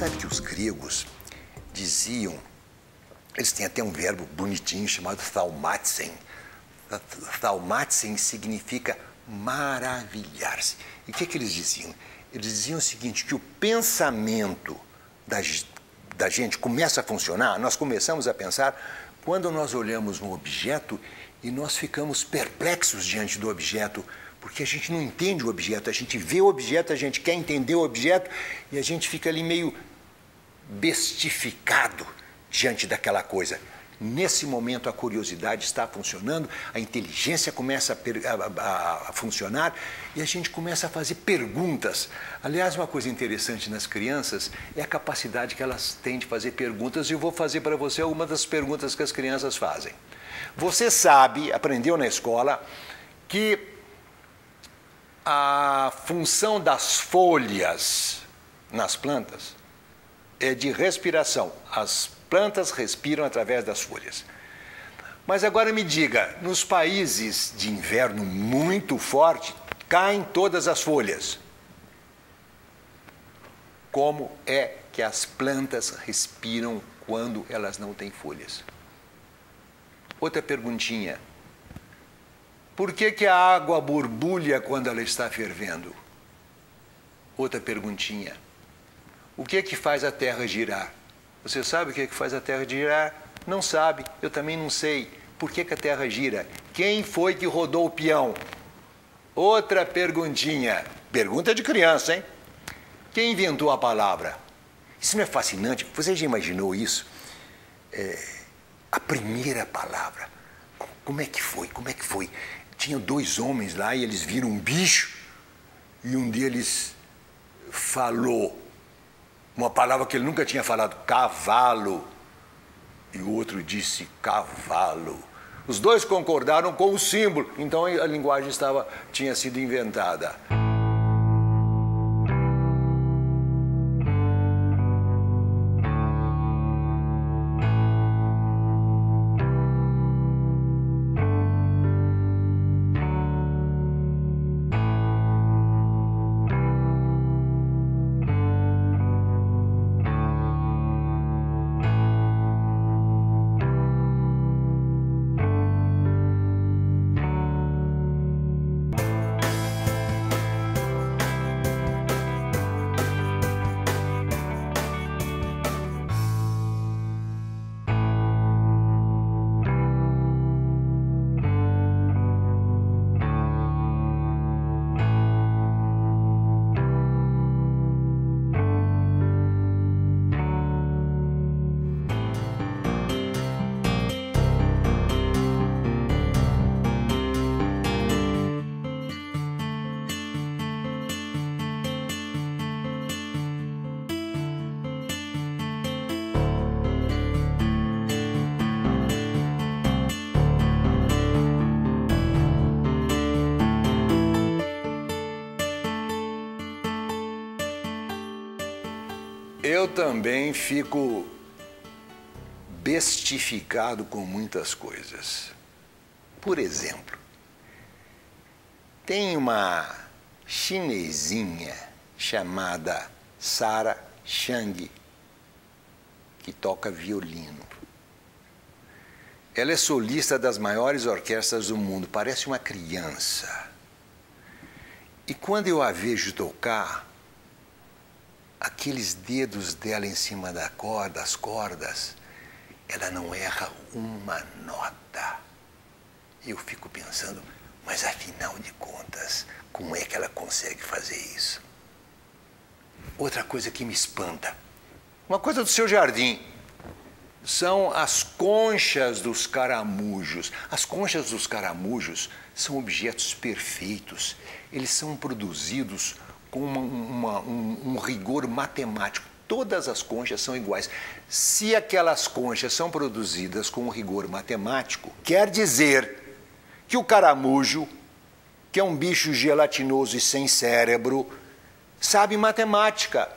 sabe que os gregos diziam, eles têm até um verbo bonitinho chamado thaumatzen. Thaumatzen significa maravilhar-se. E o que eles diziam? Eles diziam o seguinte, que o pensamento da gente começa a funcionar, nós começamos a pensar quando nós olhamos um objeto e nós ficamos perplexos diante do objeto, porque a gente não entende o objeto, a gente vê o objeto, a gente quer entender o objeto e a gente fica ali meio bestificado diante daquela coisa. Nesse momento a curiosidade está funcionando, a inteligência começa a funcionar e a gente começa a fazer perguntas. Aliás, uma coisa interessante nas crianças é a capacidade que elas têm de fazer perguntas e eu vou fazer para você algumas das perguntas que as crianças fazem. Você sabe, aprendeu na escola, que a função das folhas nas plantas é de respiração. As plantas respiram através das folhas. Mas agora me diga, nos países de inverno muito forte, caem todas as folhas. Como é que as plantas respiram quando elas não têm folhas? Outra perguntinha. Por que a água borbulha quando ela está fervendo? Outra perguntinha. O que faz a Terra girar? Você sabe o que faz a Terra girar? Não sabe, eu também não sei. Por que a Terra gira? Quem foi que rodou o peão? Outra perguntinha. Pergunta de criança, hein? Quem inventou a palavra? Isso não é fascinante? Você já imaginou isso? A primeira palavra. Como é que foi? Como é que foi? Tinha dois homens lá e eles viram um bicho e um deles falou uma palavra que ele nunca tinha falado, cavalo, e o outro disse cavalo. Os dois concordaram com o símbolo, então a linguagem tinha sido inventada. Eu também fico bestificado com muitas coisas. Por exemplo, tem uma chinesinha chamada Sarah Chang, que toca violino. Ela é solista das maiores orquestras do mundo, parece uma criança. E quando eu a vejo tocar, aqueles dedos dela em cima das cordas, ela não erra uma nota. Eu fico pensando, mas afinal de contas, como é que ela consegue fazer isso? Outra coisa que me espanta, uma coisa do seu jardim, são as conchas dos caramujos. As conchas dos caramujos são objetos perfeitos, eles são produzidos com um rigor matemático. Todas as conchas são iguais. Se aquelas conchas são produzidas com um rigor matemático, quer dizer que o caramujo, que é um bicho gelatinoso e sem cérebro, sabe matemática.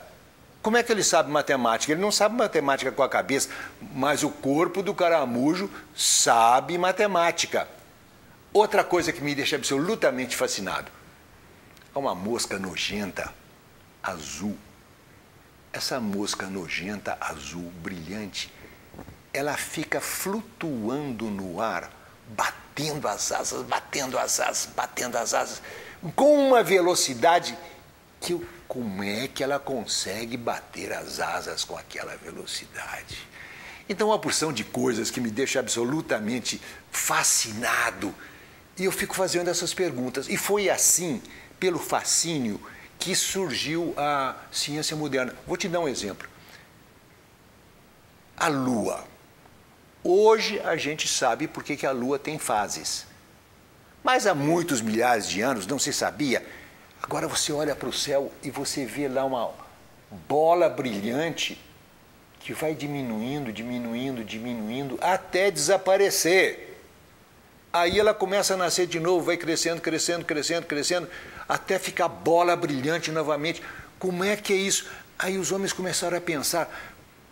Como é que ele sabe matemática? Ele não sabe matemática com a cabeça, mas o corpo do caramujo sabe matemática. Outra coisa que me deixa absolutamente fascinado. Há uma mosca nojenta, azul. essa mosca nojenta, azul, brilhante, ela fica flutuando no ar, batendo as asas, batendo as asas, batendo as asas, com uma velocidade que como é que ela consegue bater as asas com aquela velocidade? Então, uma porção de coisas que me deixa absolutamente fascinado. E eu fico fazendo essas perguntas. E foi assim, pelo fascínio, que surgiu a ciência moderna. Vou te dar um exemplo. A Lua. Hoje a gente sabe por que a Lua tem fases. Mas há muitos milhares de anos não se sabia. Agora você olha para o céu e você vê lá uma bola brilhante que vai diminuindo, diminuindo, diminuindo, até desaparecer. Aí ela começa a nascer de novo, vai crescendo, crescendo, crescendo, crescendo, até ficar bola brilhante novamente. Como é que é isso? Aí os homens começaram a pensar,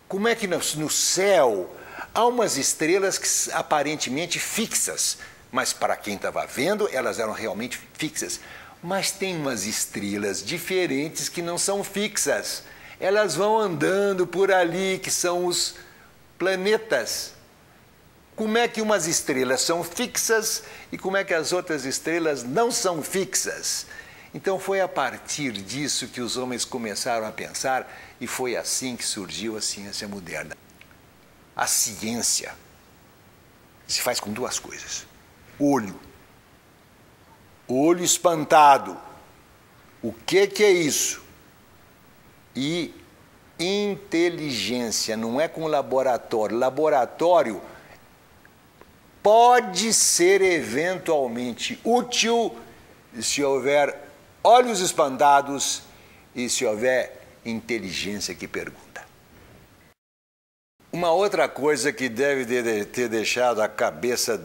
como é que no céu há umas estrelas que aparentemente fixas, mas para quem estava vendo, elas eram realmente fixas. Mas tem umas estrelas diferentes que não são fixas. Elas vão andando por ali, que são os planetas. Como é que umas estrelas são fixas e como é que as outras estrelas não são fixas? Então foi a partir disso que os homens começaram a pensar e foi assim que surgiu a ciência moderna. A ciência se faz com duas coisas. Olho. Olho espantado. O que é isso? E inteligência, não é com laboratório. Laboratório pode ser eventualmente útil se houver olhos espantados e se houver inteligência que pergunta. Uma outra coisa que deve ter deixado a cabeça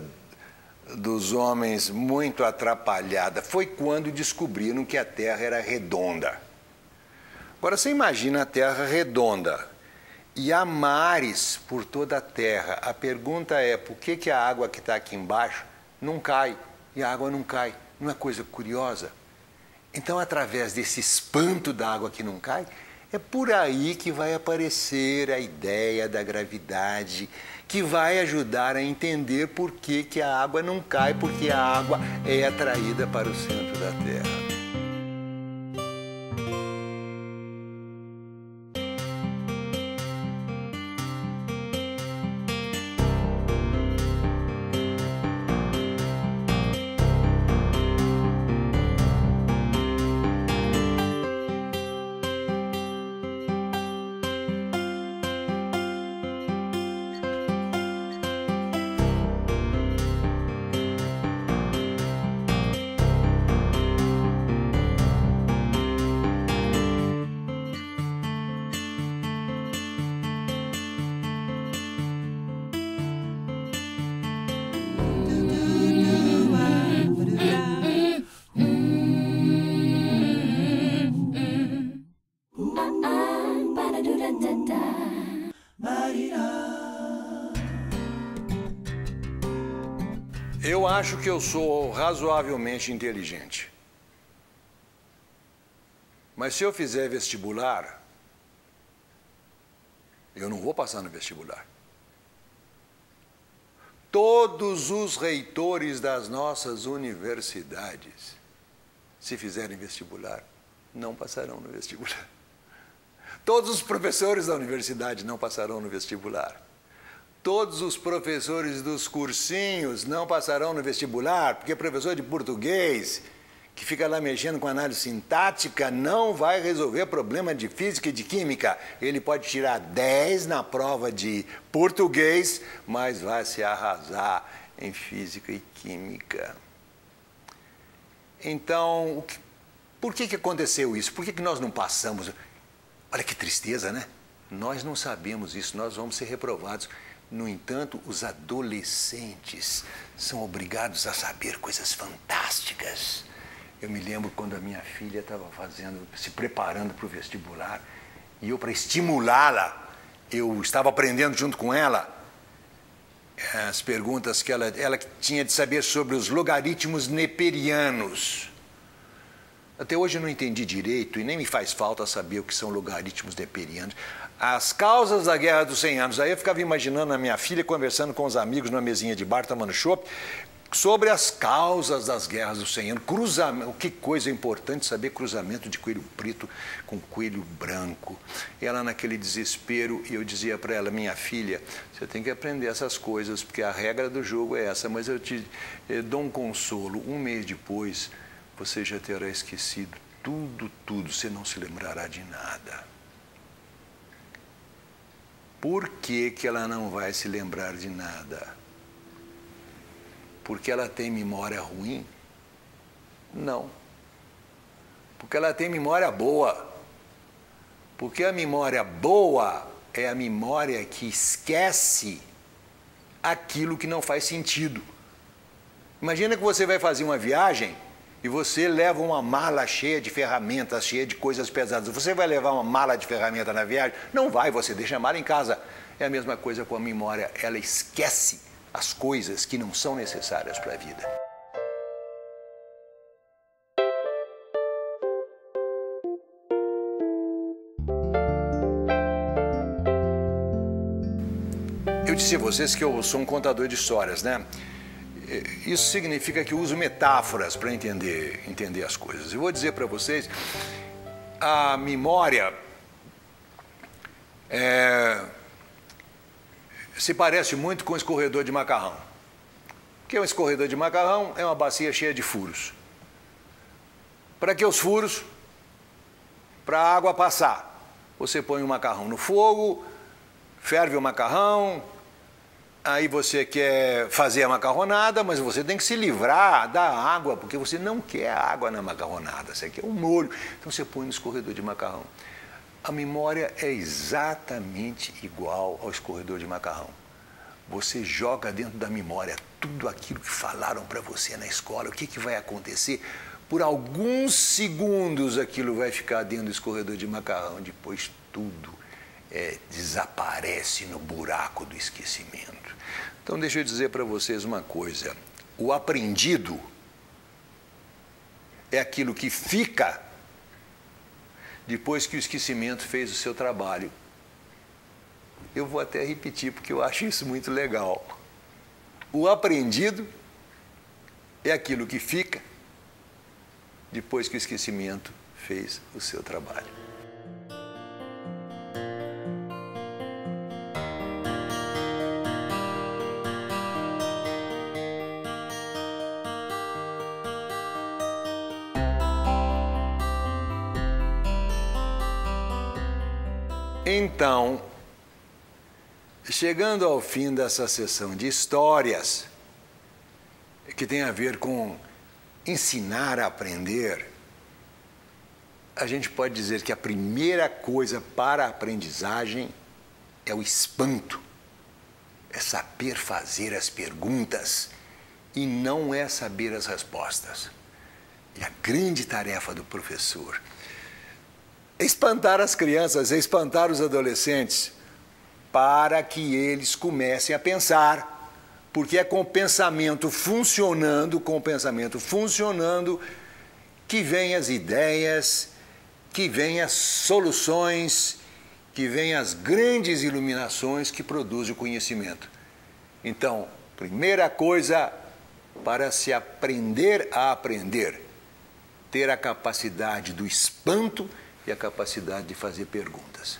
dos homens muito atrapalhada foi quando descobriram que a Terra era redonda. Agora você imagina a Terra redonda e há mares por toda a Terra. A pergunta é, por que a água que está aqui embaixo não cai e a água não cai? Não é coisa curiosa? Então, através desse espanto da água que não cai, é por aí que vai aparecer a ideia da gravidade, que vai ajudar a entender por que a água não cai, porque a água é atraída para o centro da Terra. Eu acho que eu sou razoavelmente inteligente. Mas se eu fizer vestibular, eu não vou passar no vestibular. Todos os reitores das nossas universidades, se fizerem vestibular, não passarão no vestibular. Todos os professores da universidade não passarão no vestibular. Todos os professores dos cursinhos não passarão no vestibular, porque professor de português, que fica lá mexendo com análise sintática, não vai resolver problema de física e de química. Ele pode tirar 10 na prova de português, mas vai se arrasar em física e química. Então, por que aconteceu isso? Por que nós não passamos? Olha que tristeza, né? Nós não sabemos isso, nós vamos ser reprovados. No entanto, os adolescentes são obrigados a saber coisas fantásticas. Eu me lembro quando a minha filha estava se preparando para o vestibular, e eu, para estimulá-la, eu estava aprendendo junto com ela as perguntas que ela tinha de saber sobre os logaritmos neperianos. Até hoje eu não entendi direito e nem me faz falta saber o que são logaritmos neperianos. As causas da Guerra dos 100 Anos. Aí eu ficava imaginando a minha filha conversando com os amigos numa mesinha de bar, tomando chopp, sobre as causas das Guerras dos 100 Anos. Cruzamento, que coisa importante saber cruzamento de coelho preto com coelho branco. E ela naquele desespero, e eu dizia para ela, minha filha, você tem que aprender essas coisas, porque a regra do jogo é essa, mas eu te dou um consolo. Um mês depois, você já terá esquecido tudo, você não se lembrará de nada. Por que que ela não vai se lembrar de nada? Porque ela tem memória ruim? Não. Porque ela tem memória boa. Porque a memória boa é a memória que esquece aquilo que não faz sentido. Imagina que você vai fazer uma viagem e você leva uma mala cheia de ferramentas, cheia de coisas pesadas. Você vai levar uma mala de ferramenta na viagem? Não vai, você deixa a mala em casa. É a mesma coisa com a memória, ela esquece as coisas que não são necessárias para a vida. Eu disse a vocês que eu sou um contador de histórias, né? Isso significa que eu uso metáforas para entender as coisas. Eu vou dizer para vocês, a memória se parece muito com o escorredor de macarrão. O que é um escorredor de macarrão? É uma bacia cheia de furos. Para que os furos? Para a água passar. Você põe o macarrão no fogo, ferve o macarrão, aí você quer fazer a macarronada, mas você tem que se livrar da água, porque você não quer água na macarronada, você quer um molho. Então você põe no escorredor de macarrão. A memória é exatamente igual ao escorredor de macarrão. Você joga dentro da memória tudo aquilo que falaram para você na escola. O que vai acontecer? Por alguns segundos aquilo vai ficar dentro do escorredor de macarrão. Depois tudo desaparece no buraco do esquecimento. Então deixa eu dizer para vocês uma coisa. O aprendido é aquilo que fica depois que o esquecimento fez o seu trabalho. Eu vou até repetir, porque eu acho isso muito legal. O aprendido é aquilo que fica depois que o esquecimento fez o seu trabalho. Então, chegando ao fim dessa sessão de histórias, que tem a ver com ensinar a aprender, a gente pode dizer que a primeira coisa para a aprendizagem é o espanto, é saber fazer as perguntas e não é saber as respostas. E a grande tarefa do professor é espantar as crianças, é espantar os adolescentes, para que eles comecem a pensar, porque é com o pensamento funcionando, que vêm as ideias, que vêm as soluções, que vêm as grandes iluminações que produzem o conhecimento. Então, primeira coisa para se aprender a aprender, ter a capacidade do espanto e a capacidade de fazer perguntas.